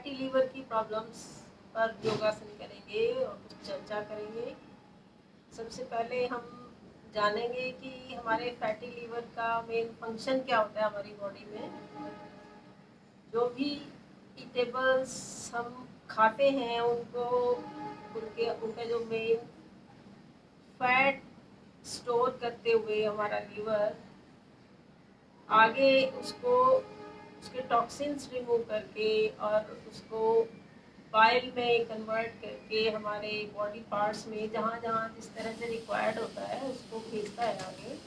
Fatty liver की problems पर योगासन करेंगे और कुछ चर्चा करेंगे। सबसे पहले हम जानेंगे कि हमारे फैटी लीवर का मेन फंक्शन क्या होता है हमारी बॉडी में। जो भी ईटेबल्स हम खाते हैं उनका जो मेन फैट स्टोर करते हुए हमारा लीवर आगे उसके टॉक्सिन्स रिमूव करके और उसको बाइल में कन्वर्ट करके हमारे बॉडी पार्ट्स में जहाँ जहाँ जिस तरह से रिक्वायर्ड होता है उसको भेजता है आगे।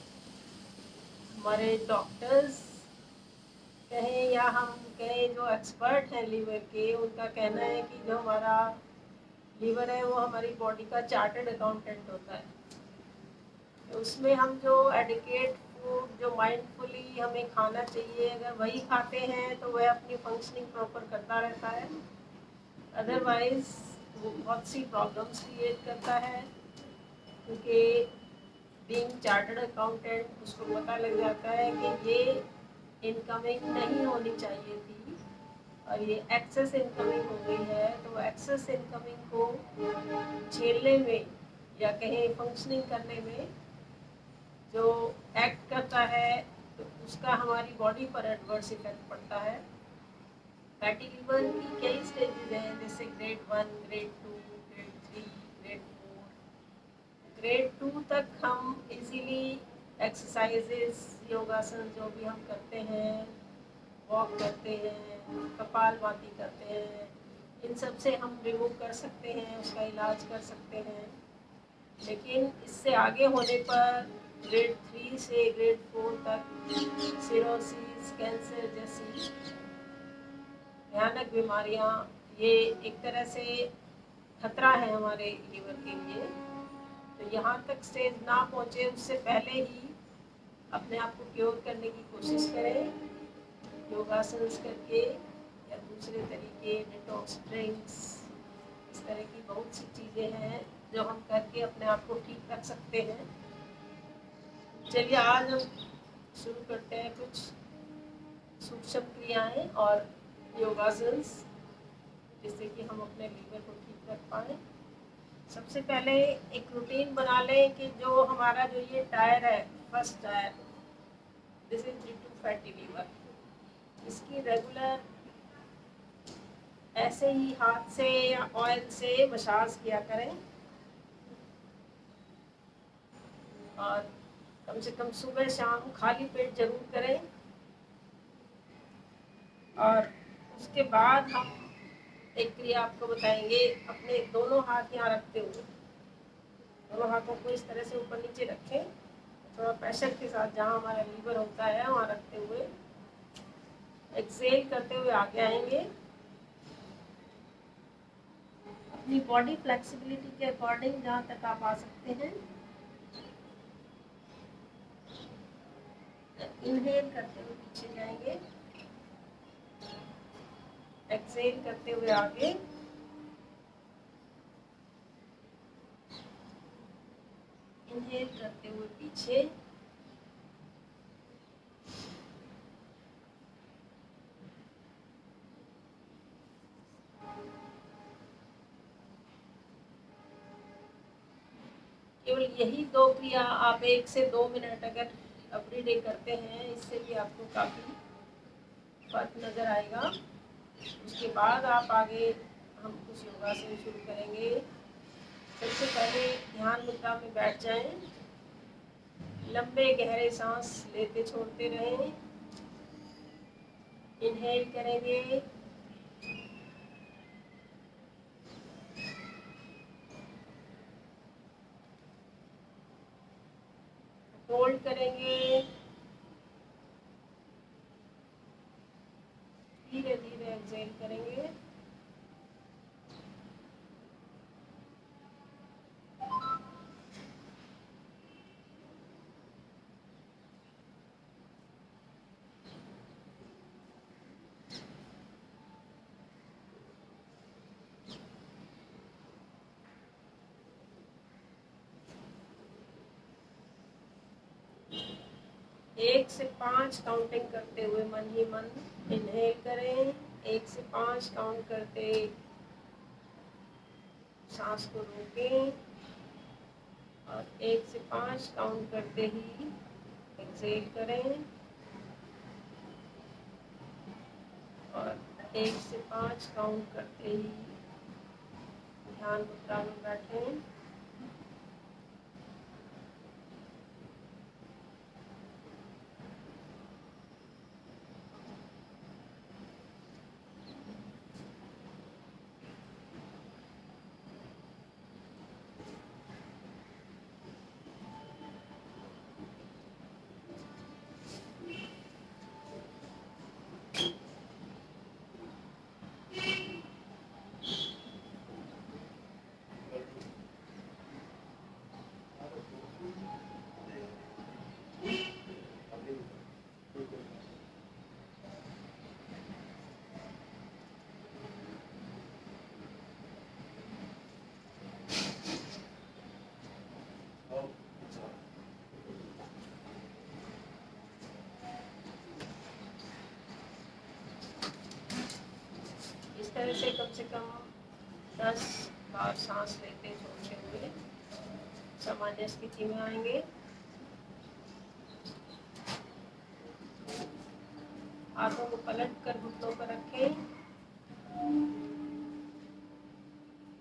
हमारे डॉक्टर्स कहें या हम कहें जो एक्सपर्ट हैं लीवर के, उनका कहना है कि जो हमारा लीवर है वो हमारी बॉडी का चार्टर्ड अकाउंटेंट होता है। तो उसमें हम जो एडिकेट फूड जो माइंडफुली हमें खाना चाहिए, अगर वही खाते हैं तो वह अपनी फंक्शनिंग प्रॉपर करता रहता है। अदरवाइज वो बहुत सी प्रॉब्लम्स क्रिएट करता है, क्योंकि बीइंग चार्टर्ड अकाउंटेंट उसको पता लग जाता है कि ये इनकमिंग नहीं होनी चाहिए थी और ये एक्सेस इनकमिंग हो गई है। तो एक्सेस इनकमिंग को झेलने में या कहीं फंक्शनिंग करने में जो एक्ट करता है तो उसका हमारी बॉडी पर एडवर्स इफेक्ट पड़ता है। फैटी लीवर की कई स्टेजेस हैं, जैसे grade 1, grade 2, grade 3, grade 4। Grade 2 तक हम इजीली एक्सरसाइजेस योगासन जो भी हम करते हैं, वॉक करते हैं, कपालभाति करते हैं, इन सब से हम रिमूव कर सकते हैं, उसका इलाज कर सकते हैं। लेकिन इससे आगे होने पर ग्रेड 3 से ग्रेड 4 तक सिरोसिस, कैंसर जैसी भयानक बीमारियां, ये एक तरह से खतरा है हमारे लीवर के लिए। तो यहाँ तक स्टेज ना पहुँचे उससे पहले ही अपने आप को क्योर करने की कोशिश करें, योगासन करके या दूसरे तरीके, डिटॉक्स ड्रिंक्स, इस तरह की बहुत सी चीज़ें हैं जो हम करके अपने आप को ठीक रख सकते हैं। चलिए आज हम शुरू करते हैं कुछ सूक्ष्म क्रियाएं और योगासन, जिससे कि हम अपने लीवर को ठीक रख पाएँ। सबसे पहले एक रूटीन बना लें कि जो हमारा जो ये टायर है, first tyre, this is due to fatty liver, इसकी रेगुलर ऐसे ही हाथ से या ऑयल से मसाज किया करें और कम से कम सुबह शाम खाली पेट जरूर करें। और उसके बाद हम एक क्रिया आपको बताएंगे, अपने दोनों हाथ यहाँ रखते हुए, दोनों हाथों को इस तरह से ऊपर नीचे रखें, थोड़ा प्रेशर के साथ जहाँ हमारा लीवर होता है वहाँ रखते हुए एक्सेल करते हुए आगे आएंगे। अपनी बॉडी फ्लेक्सिबिलिटी के अकॉर्डिंग जहाँ तक आप आ सकते हैं इनहेल करते हुए पीछे जाएंगे, एक्सेल करते हुए आगे, इनहेल करते हुए पीछे, केवल यही दो क्रिया आप 1 से 2 मिनट अगर एवरी डे करते हैं, इससे भी आपको काफ़ी फर्क नज़र आएगा। उसके बाद आप आगे हम कुछ योगासन शुरू करेंगे। सबसे पहले ध्यान मुद्रा में बैठ जाएं, लंबे गहरे सांस लेते छोड़ते रहें। इनहेल करेंगे, होल्ड करेंगे, धीरे धीरे एक्सहेल करेंगे। एक से 5 काउंटिंग करते हुए मन ही मन इनहेल करें, 1 से 5 काउंट करते सांस को रोकें और 1 से 5 काउंट करते ही एक्सहेल करें और 1 से 5 काउंट करते ही ध्यान मुद्रा में बैठें। इस तरह से कम 10 बार सांस लेते छोड़ते हुए सामान्य स्थिति में आएंगे। हाथों को पलट कर घुटनों पर रखें।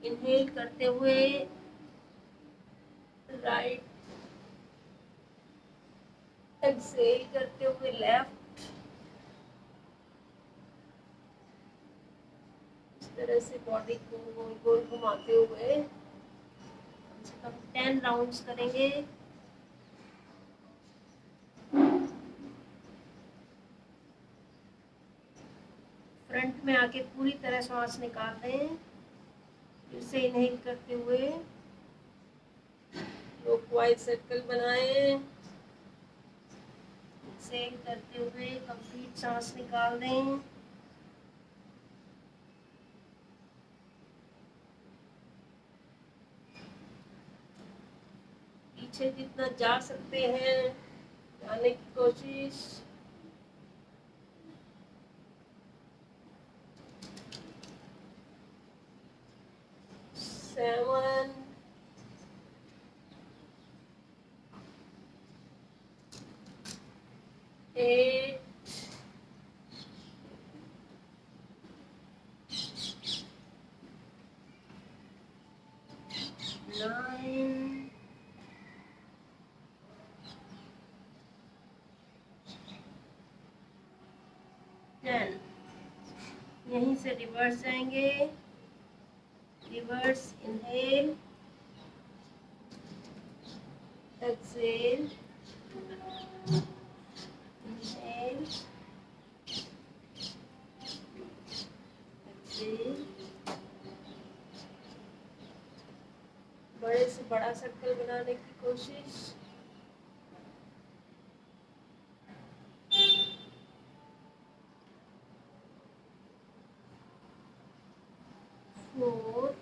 इनहेल करते हुए राइट, एक्सहेल करते हुए लेफ्ट। इस तरह से बॉडी को गोल गोल घुमाते हुए कम से कम 10 राउंड्स करेंगे। फ्रंट में आके पूरी तरह सांस निकाल दें। फिर से इनहेल करते हुए क्लॉकवाइज सर्कल बनाएं। एक्सहेल करते हुए कंप्लीट सांस निकाल दें। पीछे जितना जा सकते हैं जाने की कोशिश। सेवन, 8, 9, 10। यहीं से रिवर्स जाएंगे। Reverse, inhale, exhale, inhale, exhale. बड़े से बड़ा सर्कल बनाने की कोशिश। फोर,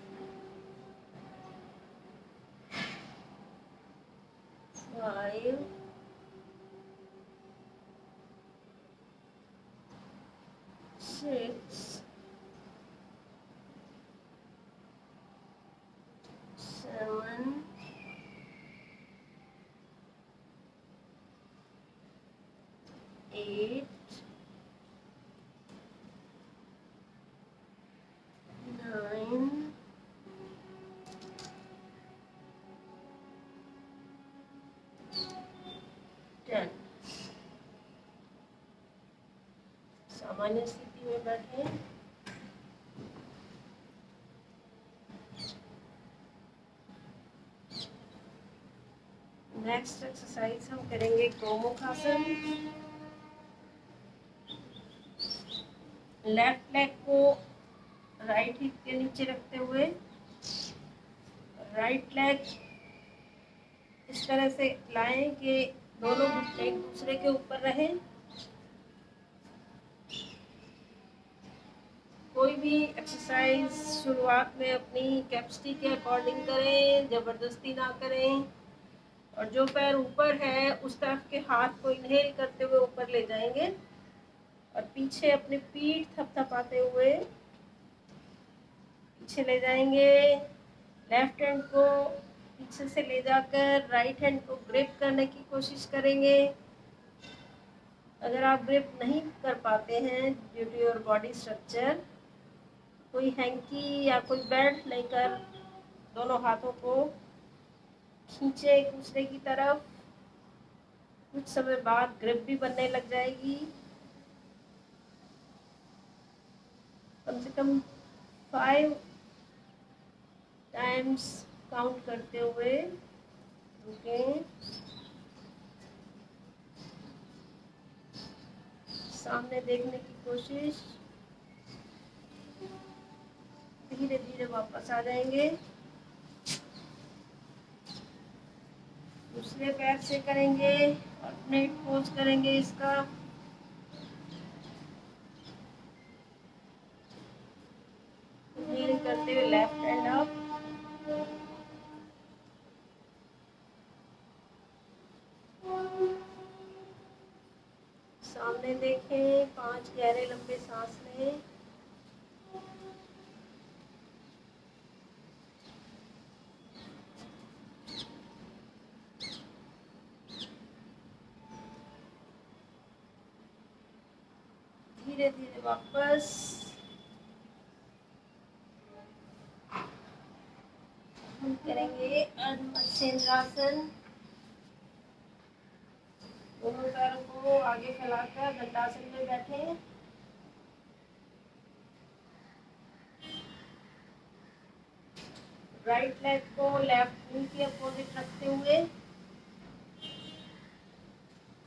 5, 6, 7, 8, 9, 10। सामान्य स्थिति में बैठे। नेक्स्ट एक्सरसाइज हम करेंगे गोमुखासन। लेफ्ट लेग को राइट हिप के नीचे रखते हुए राइट लेग इस तरह से लाएं कि दोनों घुटने एक दूसरे के ऊपर रहे। कोई भी एक्सरसाइज शुरुआत में अपनी कैपेसिटी के अकॉर्डिंग करें, ज़बरदस्ती ना करें। और जो पैर ऊपर है उस तरफ के हाथ को इनहेल करते हुए ऊपर ले जाएंगे और पीछे अपनी पीठ थपथपाते हुए पीछे ले जाएंगे। लेफ्ट हैंड को पीछे से ले जाकर राइट हैंड को ग्रिप करने की कोशिश करेंगे। अगर आप ग्रिप नहीं कर पाते हैं due to your body structure, कोई हैंकी या कोई बेल्ट लेकर दोनों हाथों को खींचे एक दूसरे की तरफ। कुछ समय बाद ग्रिप भी बनने लग जाएगी। कम से कम 5 टाइम्स काउंट करते हुए रुकें। सामने देखने की कोशिश। धीरे धीरे वापस आ जाएंगे। दूसरे पैर से करेंगे, अल्टरनेट पोज करेंगे इसका। इनहेल करते हुए लेफ्ट हैंड अप। सामने देखें, 5 गहरे लंबे सांस लें। धीरे धीरे वापस। हम करेंगे अर्धमत्स्येंद्रासन। दोनों पैरों को आगे फैलाकर दंडासन में बैठे। राइट लेग को लेफ्ट नी के अपोजिट रखते हुए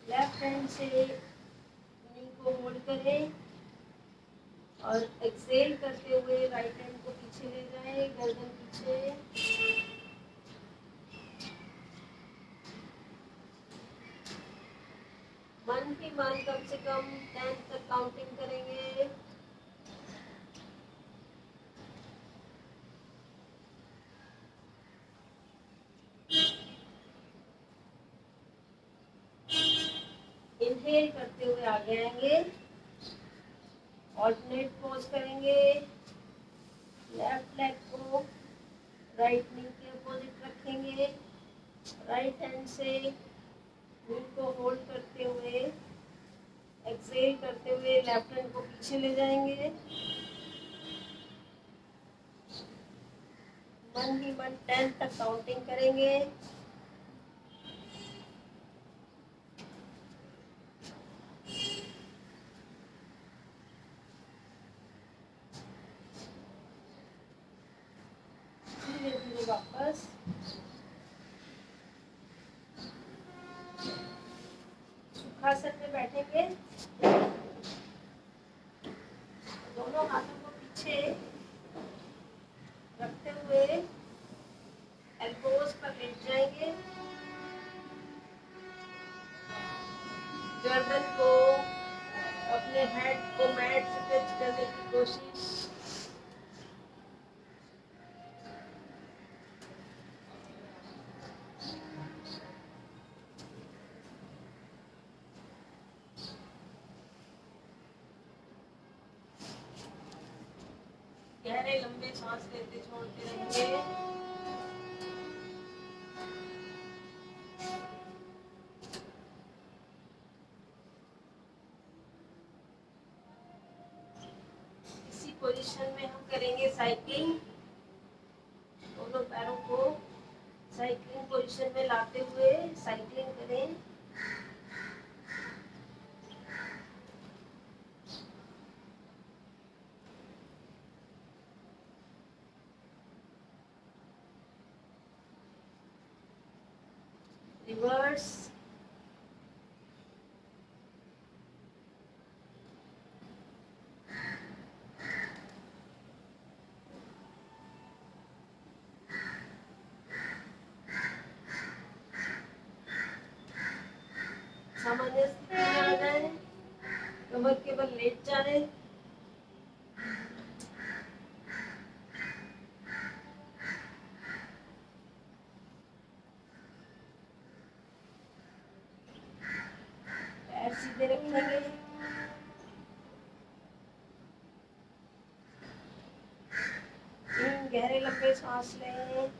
लेफ्ट हैंड से नी को होल्ड करें और एक्सेल करते हुए राइट हैंड को पीछे ले जाएं, गर्दन पीछे। मन ही मन कम से कम 10 तक काउंटिंग करेंगे। इनहेल करते हुए आगे आएंगे। ऑल्टरनेट पोज करेंगे। लेफ्ट लेग को राइट नी के अपोजिट रखेंगे। राइट हैंड से नी को होल्ड करते हुए एक्सेल करते हुए लेफ्ट हैंड को पीछे ले जाएंगे। मन ही मन 10 तक काउंटिंग करेंगे। धीरे धीरे वापस। सुखासन में बैठेंगे। दोनों हाथों को पीछे रखते हुए एल्बोज पर लेट जाएंगे। गर्दन को अपने हेड को मैट से टच करने की कोशिश। गहरे लंबे सांस लेते छोड़ते रहेंगे। इसी पोजीशन में हम करेंगे साइकिलिंग। दोनों पैरों को साइकिलिंग पोजीशन में लाते हुए साइकिलिंग करें। रिवर्स। सामान्य स्थिति में आ जाए, कमर के बल लेट जाए। पैर सीधे रखेंगे। गहरे लंबे सांस लें।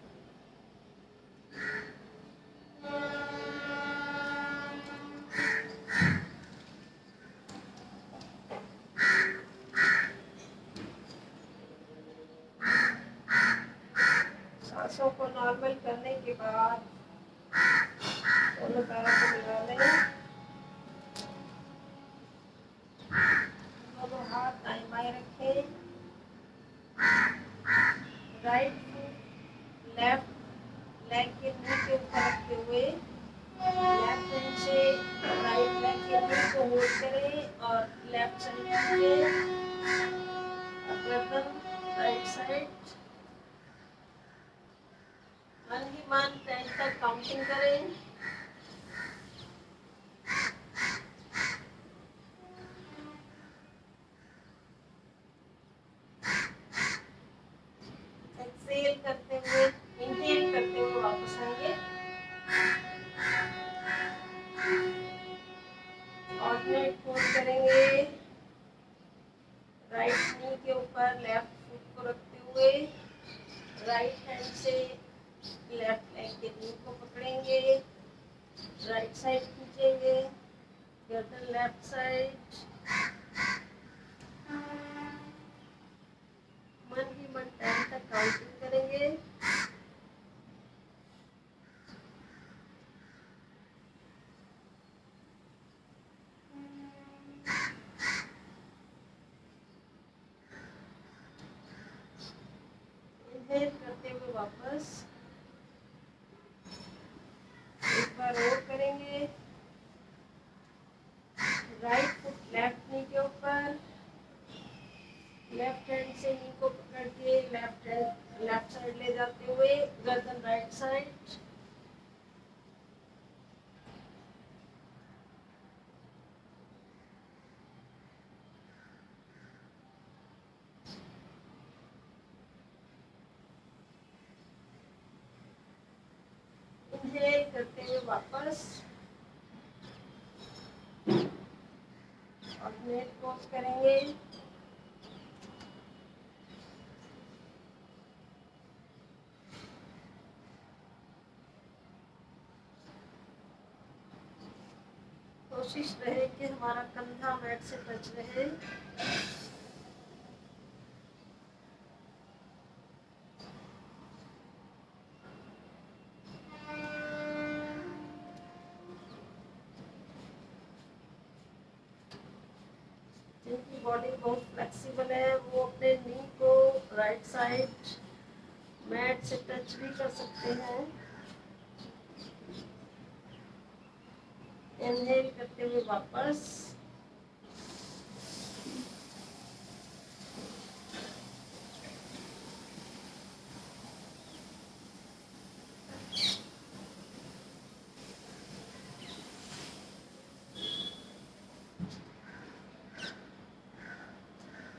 सांसों को नॉर्मल करने के बाद दोनों पैरों को मिला लें। दोनों हाथ दाएं बाएं रखें। राइट फुट लेफ्ट लेग के नी के ऊपर रखते हुए लेफ्ट हैंड से राइट लेग के नी को होल्ड करें और लेफ्ट साइड कीजिए। गर्दन राइट साइड। मन ही मन 10 तक काउंटिंग करें। एक्सेल करते हुए इनहेल करते हुए वापस आएंगे। ऑल्टरनेट फोल्ड करेंगे। राइट नी के ऊपर लेफ्ट फुट को रखते हुए राइट हैंड से लेफ्ट लेग के नी को पकड़ेंगे। राइट साइड खींचेंगे। गर्दन लेफ्ट साइड। मन ही मन 10 तक काउंटिंग करेंगे। इनहेल करते हुए वापस एक बार और करेंगे। राइट फुट लेफ्ट नी के ऊपर लेफ्ट हैंड से नी को पकड़ के लेफ्ट साइड ले जाते हुए गर्दन राइट साइड। इनहेल करते हुए वापस ऑल्टरनेट पोज करेंगे। कोशिश रहे कि हमारा कंधा मैट से टच रहे। जिनकी बॉडी बहुत फ्लेक्सिबल है वो अपने नी को राइट साइड मैट से टच भी कर सकते हैं। इनहेल करते हुए वापस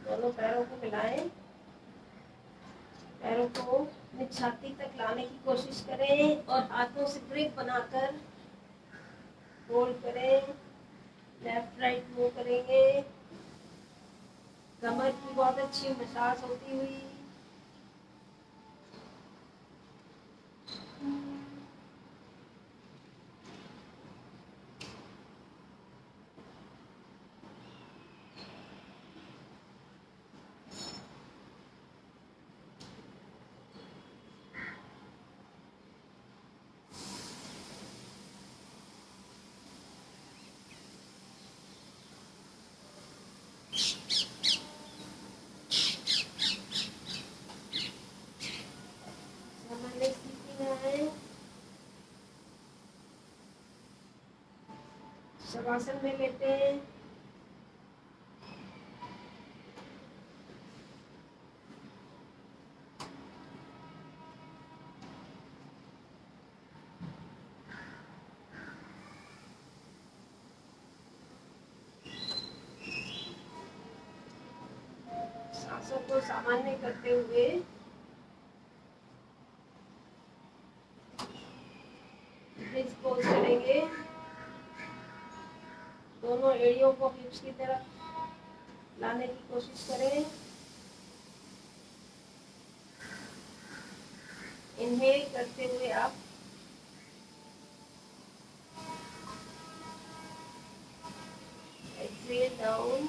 दोनों पैरों को मिलाएं। पैरों को अपनी छाती तक लाने की कोशिश करें और हाथों से ग्रिप बनाकर होल्ड करें। लेफ्ट राइट मूव करेंगे। कमर की बहुत अच्छी मसाज होती हुई। शवासन में लेते हैं। सांसों को सामान्य करते हुए ब्रिज पोज करेंगे। दोनों एड़ियों को हिप्स की तरफ लाने की कोशिश करें। इनहेल करते हुए आप exhale down,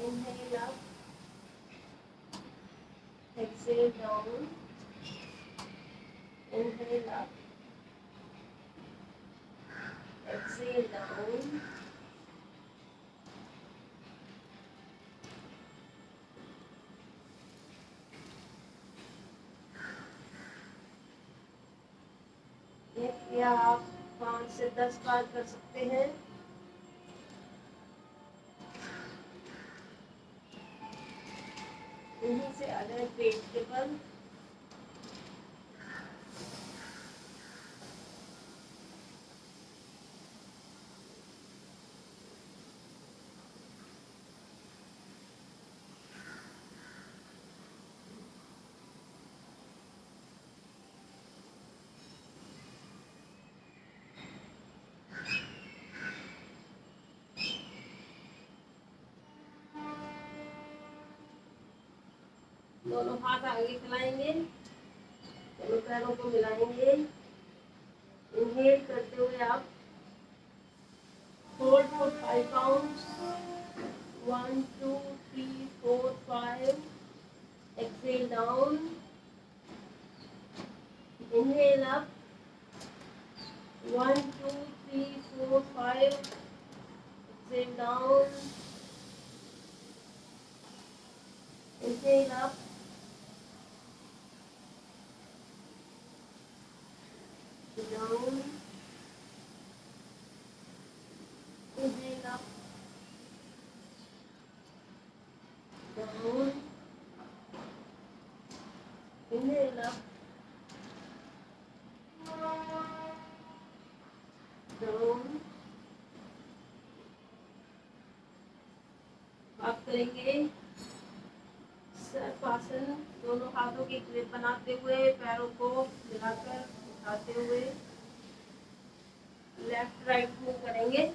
inhale up, exhale down, inhale up, exhale down, ये क्रिया आप 5 से 10 बार कर सकते हैं। इन्हीं से आ जाए पेट के बल। दोनों हाथ आगे फैलाएंगे, दोनों पैरों को मिलाएंगे। इनहेल करते हुए आप hold for 5 counts, 1 2 3 4 5, exhale down, inhale up, 1 2 3 4 5, exhale down, inhale up, down, inhale up, down, inhale up, down। आप करेंगे सर्पासन, दोनों हाथों की ग्रिप बनाते हुए, पैरों को मिलाकर उठाते हुए लेफ्ट राइट मूव करेंगे।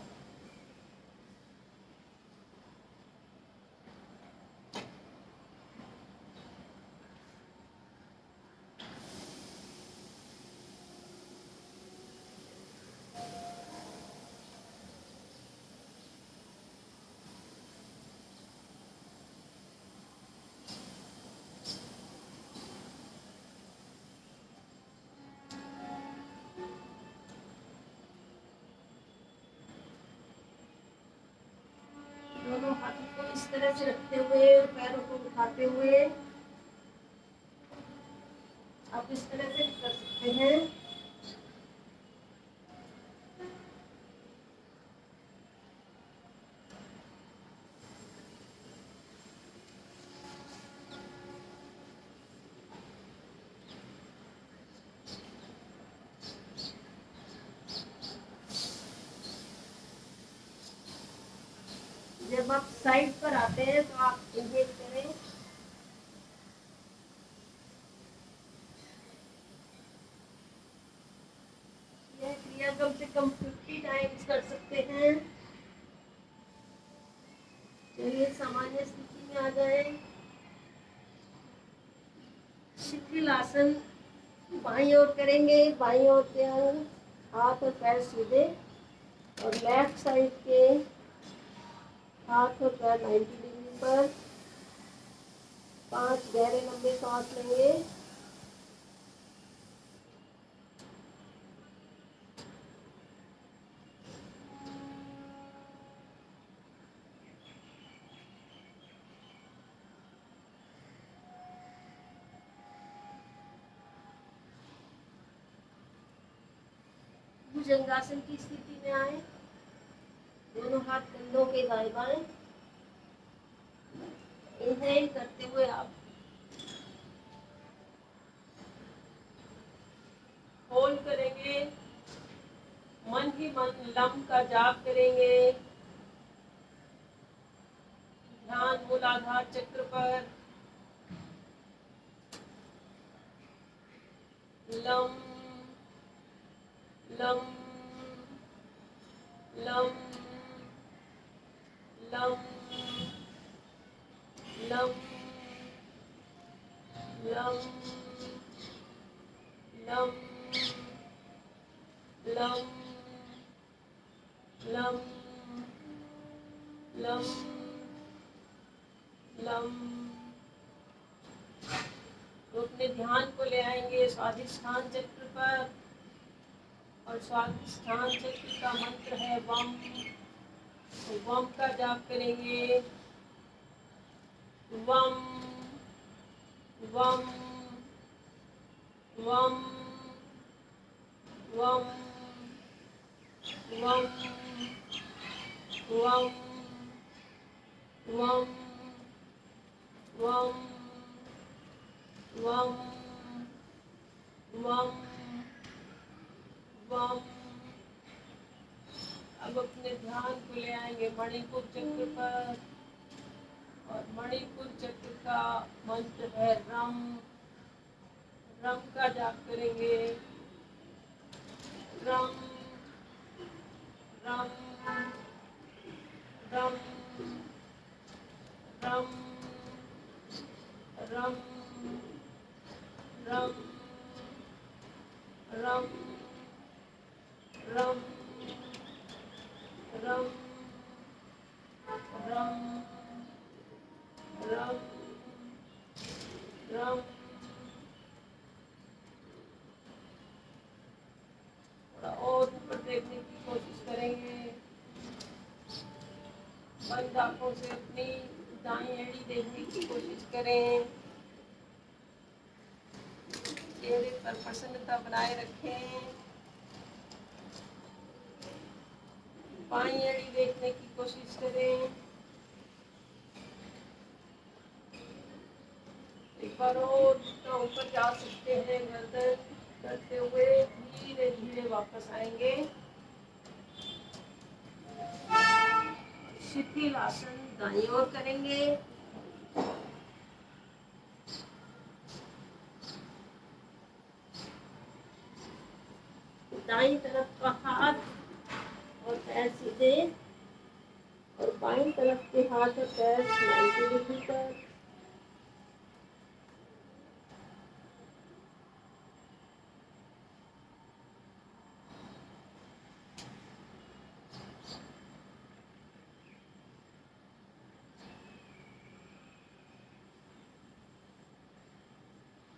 दोनों हाथों को इस तरह से रखते हुए, पैरों को उठाते हुए आप इस तरह से कर सकते हैं। जब आप साइड पर आते हैं तो आप इनहेल करें, यह क्रिया कम से कम 50 टाइम्स कर सकते हैं। चलिए सामान्य स्थिति में आ जाए। शिथिल आसन बाईं ओर करेंगे, बाईं ओर के हाथ और पैर सीधे, और लेफ्ट साइड के हाथ और पैर 90 डिग्री पर। 5 गहरे लंबे सांस लेंगे। भुजंगासन की स्थिति में आए, दोनों हाथ कंधों के दाएं बाएं। इनहेल करते हुए आप होल्ड करेंगे, मन ही मन लम का जाप करेंगे। ध्यान मूलाधार चक्र पर, lump lump lump lump lump lump lump lump. तो अपने ध्यान को ले आएंगे स्वाधिष्ठान चक्र पर, और स्वाधिष्ठान चक्र का मंत्र है वम। तो वम का जाप करेंगे। वम वम वम वम वम वम वम वम वम वम वम। अब अपने ध्यान को ले आएंगे मणिपुर चक्र पर, और मणिपुर चक्र का मंत्र है रम। रम का जाप करेंगे। रम रम रम रम रम रम रम रम रम रम रम रम। थोड़ा और ऊपर देखने की कोशिश करेंगे। बंद आंखों से अपनी दाईं एड़ी देखने की कोशिश करें। चेहरे पर प्रसन्नता बनाए रखें। बाईं एड़ी देखने की कोशिश करें। एक बार और जितना ऊपर जा सकते हैं गर्दन करते हुए धीरे धीरे वापस आएंगे। शिथिल आसन दाईं ओर करेंगे। दाईं तरफ का हाथ और पैर सीधे, और बाईं तरफ के हाथ और पैर 90 डिग्री पर।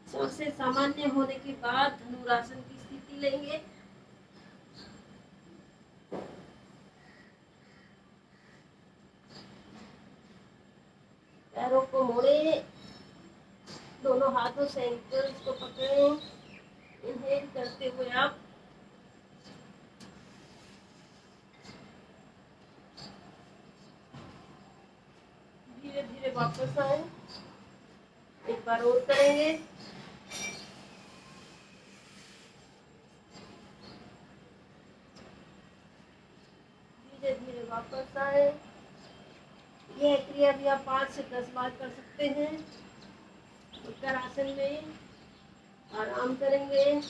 सांसें सामान्य होने के बाद धनुरासन की स्थिति लेंगे। पैरों को मोड़े, दोनों हाथों से एंकल्स को पकड़ें। इनहेल करते हुए आप धीरे धीरे वापस आए। एक बार और करेंगे। धीरे धीरे वापस आए। यह क्रिया भी आप 5 से 10 बार कर सकते हैं। उत्तर आसन में आराम करेंगे।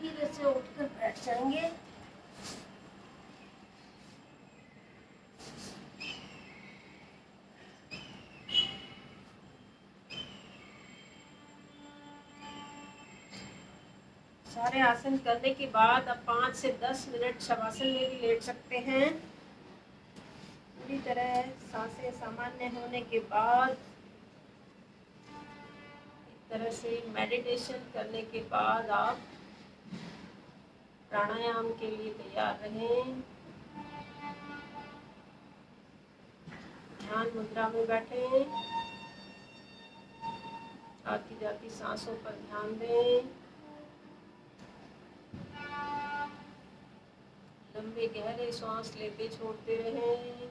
धीरे से उठकर बैठ जाएंगे। सारे आसन करने के बाद अब 5 से 10 मिनट शवासन में भी लेट सकते हैं। पूरी तरह सांसें सामान्य होने के बाद, एक तरह से मेडिटेशन करने के बाद आप प्राणायाम के लिए तैयार रहें। ध्यान मुद्रा में बैठें। आती जाती सांसों पर ध्यान दें। लंबे गहरे सांस लेते छोड़ते रहें।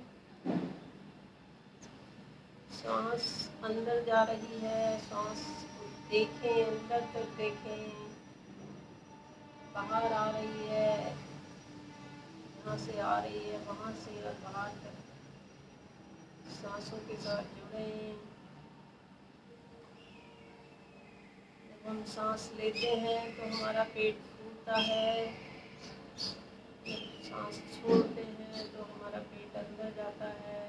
सांस अंदर जा रही है, सांस देखें, अंदर तक देखें। बाहर आ रही है, यहाँ से आ रही है वहाँ से और बाहर तक सांसों के साथ जुड़ें। जब हम सांस लेते हैं तो हमारा पेट फूलता है, जब सांस छोड़ते हैं तो हमारा पेट अंदर जाता है।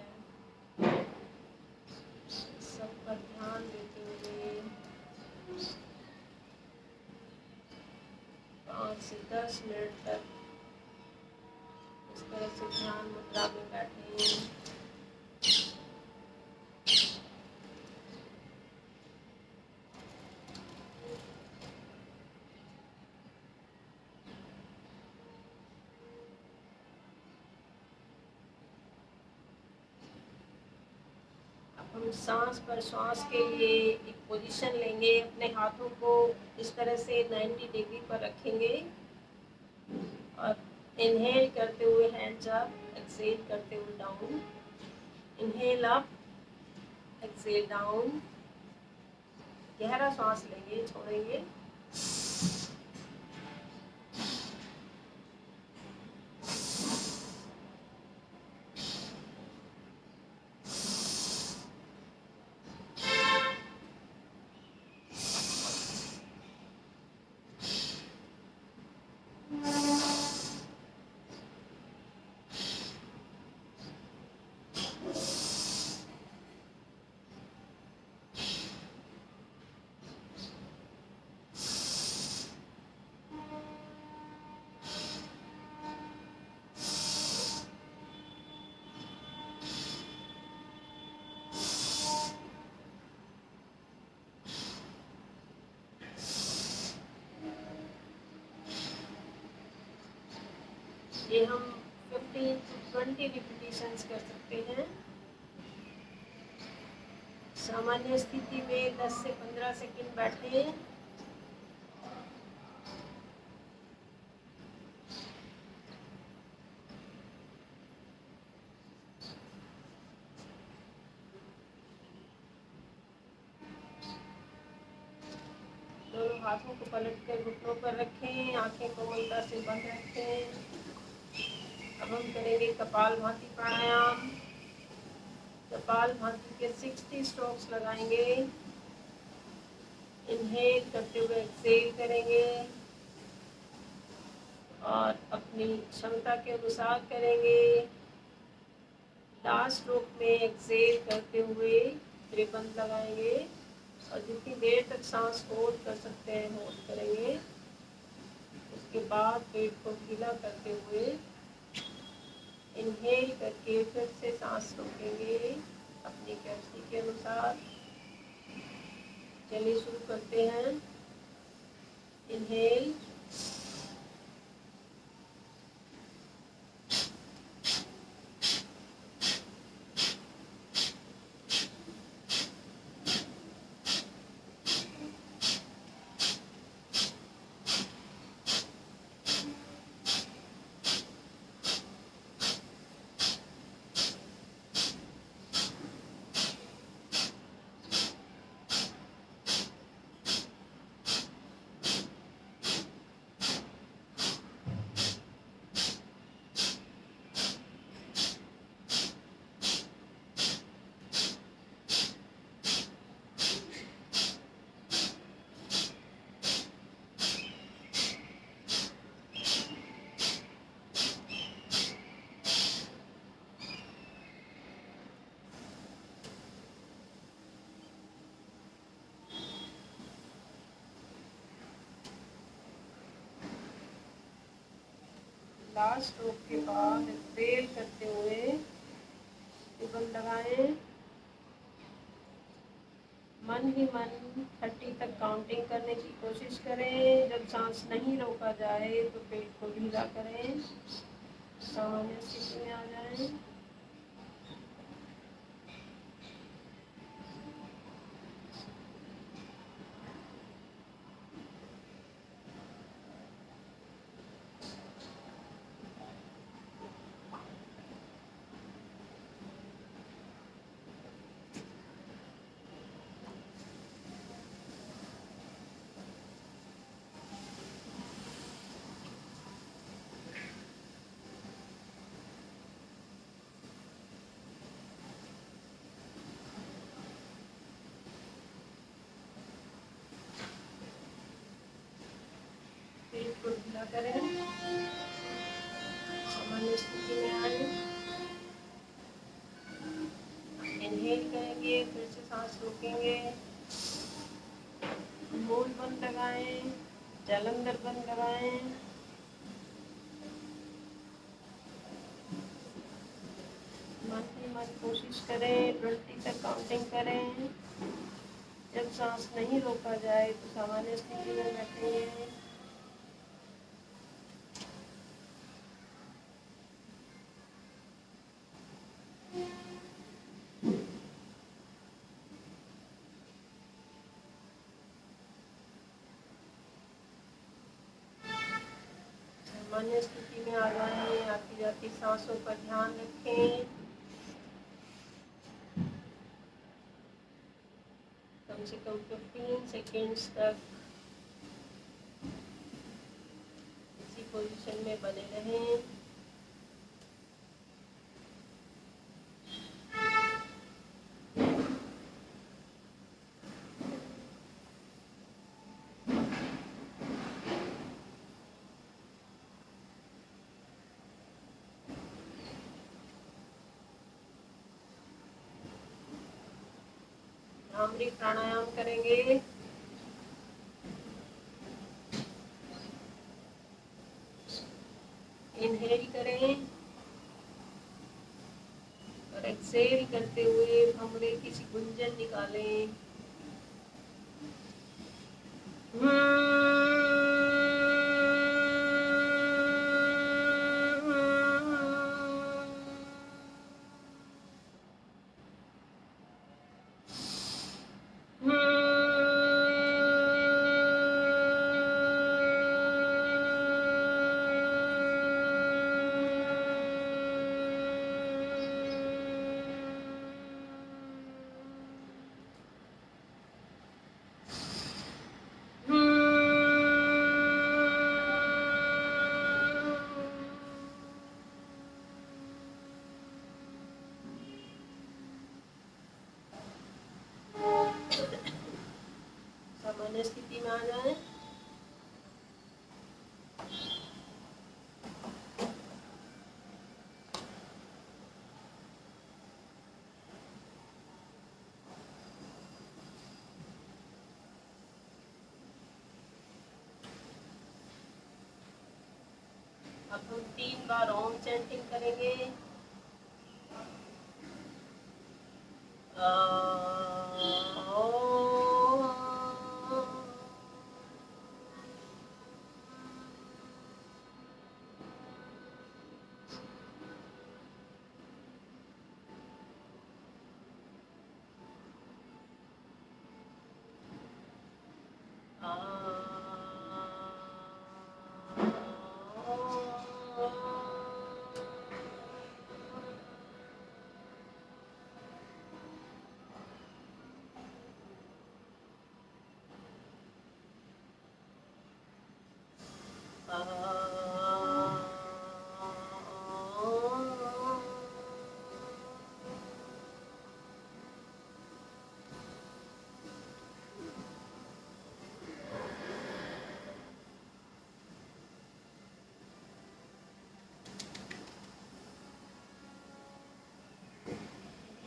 सब पर ध्यान देते हुए 5 से 10 मिनट तक इस तरह से ध्यान मुद्रा में बैठें। हम सांस पर श्वास के लिए एक पोजीशन लेंगे। अपने हाथों को इस तरह से 90 डिग्री पर रखेंगे और इनहेल करते हुए हैंड्स अप, एक्सहेल करते हुए down. Inhale up, exhale down. गहरा सांस लेंगे, छोड़ेंगे। ये हम 15 to 20 रिपीटिशंस कर सकते हैं। सामान्य स्थिति में 10 से 15 सेकंड बैठें। दोनों हाथों को पलट कर घुटनों पर रखें, आंखें कोमलता से बंद रखें। अब हम करेंगे कपालभाति प्राणायाम। कपालभाति के 60 स्ट्रोक्स लगाएंगे। इनहेल करते हुए एक्सहेल करेंगे और अपनी क्षमता के अनुसार करेंगे। लास्ट स्ट्रोक में एक्सहेल करते हुए त्रिबंध लगाएंगे और जितनी देर तक सांस होल्ड कर सकते हैं होल्ड करेंगे। उसके बाद पेट को ढीला करते हुए इनहेल करके फिर से सांस रोकेंगे अपनी कैपेसिटी के अनुसार। चलिए शुरू करते हैं। इनहेल, लास्ट स्ट्रोक के बाद एक्सहेल करते हुए त्रिबंध लगाएं। मन ही मन 30 तक काउंटिंग करने की कोशिश करें। जब सांस नहीं रोका जाए तो पेट को ढीला करें, सामान्य स्थिति में आ जाएं। करें, सामान्य स्थिति में आए। इनहेल करेंगे, फिर से सांस रोकेंगे, मूल बंद लगाएं, जालंधर बंद लगाएं, मन ही मन कोशिश करें 20 तक काउंटिंग करें। जब सांस नहीं रोका जाए तो सामान्य स्थिति में बैठेंगे। सामान्य स्थिति में आ जाए, आती जाती सांसों पर ध्यान रखें। कम से कम 15 सेकेंड्स तक इसी पोजीशन में बने रहें। भ्रामरी प्राणायाम करेंगे। इनहेल करें और एक्सहेल करते हुए भ्रामरी की सी गुंजन निकालें। सामान्य स्थिति में आ जाए। अब हम 3 बार ओम चैंटिंग करेंगे।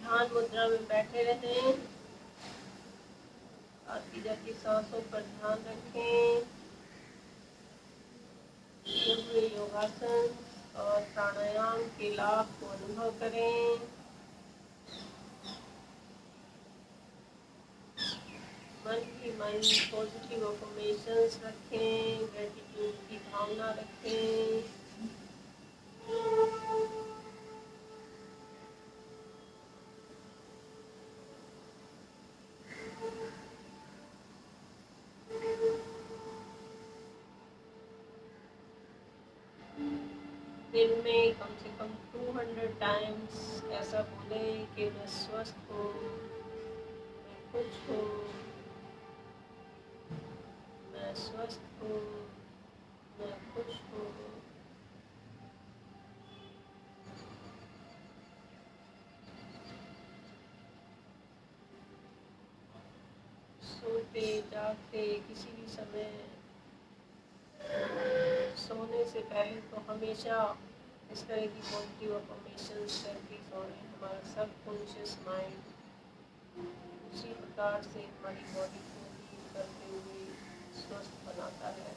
ध्यान मुद्रा में बैठे रहें। आती जाती सांसों पर ध्यान रखें। किए हुए योगासन और प्राणायाम के लाभ को अनुभव करें। मन ही मन पॉजिटिव अफर्मेशंस रखें, ग्रेटिट्यूड की भावना रखें। दिन में कम से कम 200 टाइम्स ऐसा बोले कि मैं स्वस्थ हूँ, मैं खुश हूँ, मैं स्वस्थ हूँ, मैं खुश हूँ। सोते जागते किसी भी समय सोने से पहले तो हमेशा इस तरह की पॉजिटिव अफर्मेशन करके सोएं। हमारा सब कॉन्शियस माइंड उसी प्रकार से हमारी बॉडी को हील करते हुए स्वस्थ बनाता है।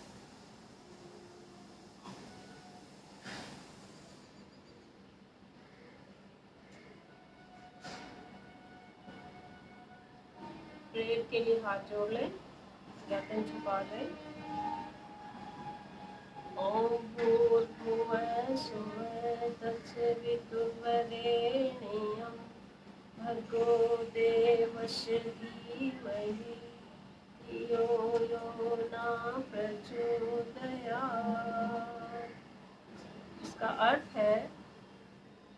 प्रेयर के लिए हाथ जोड़ लें, गर्दन झुका दें। ओम भूर्भुवः स्वः तत्सवितुर्वरेण्यं भर्गो देवस्य धीमहि धियो यो न प्रचोदयात्। इसका अर्थ है,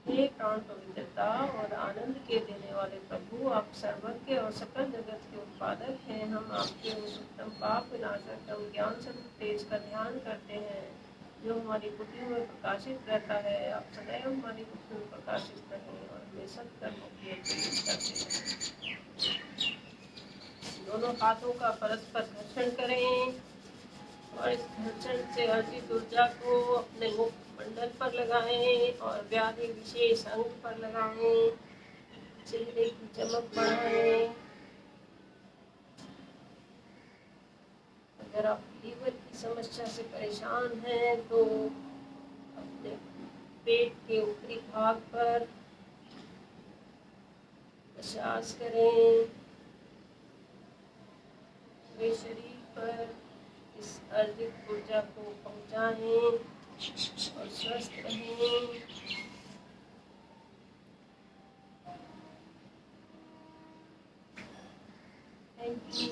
हे प्राण पवित्रता और आनंद के देने वाले प्रभु, आप सर्वज्ञ और सकल जगत के उत्पादक हैं। हम आपके उस उत्तम पाप विनाशक एवं ज्ञान स्वरूप तेज का ध्यान करते हैं जो हमारी बुद्धि में प्रकाशित रहता है। आप सदैव हमारी बुद्धि में प्रकाशित रहें और हमें सत्कर्मों की ओर प्रेरित करते हैं। दोनों हाथों का परस्पर घर्षण करें और इस घर्षण से अर्जित ऊर्जा को अपने मुख मंडल पर लगाएं और व्याधि विशेष अंग पर लगाएं। चेहरे की चमक बढ़ाएं। अगर आप लीवर की समस्या से परेशान हैं तो अपने पेट के ऊपरी भाग पर मसाज करें। पूरे शरीर पर इस अर्जित ऊर्जा को पहुंचाएं और स्वस्थ रहें। Thank you.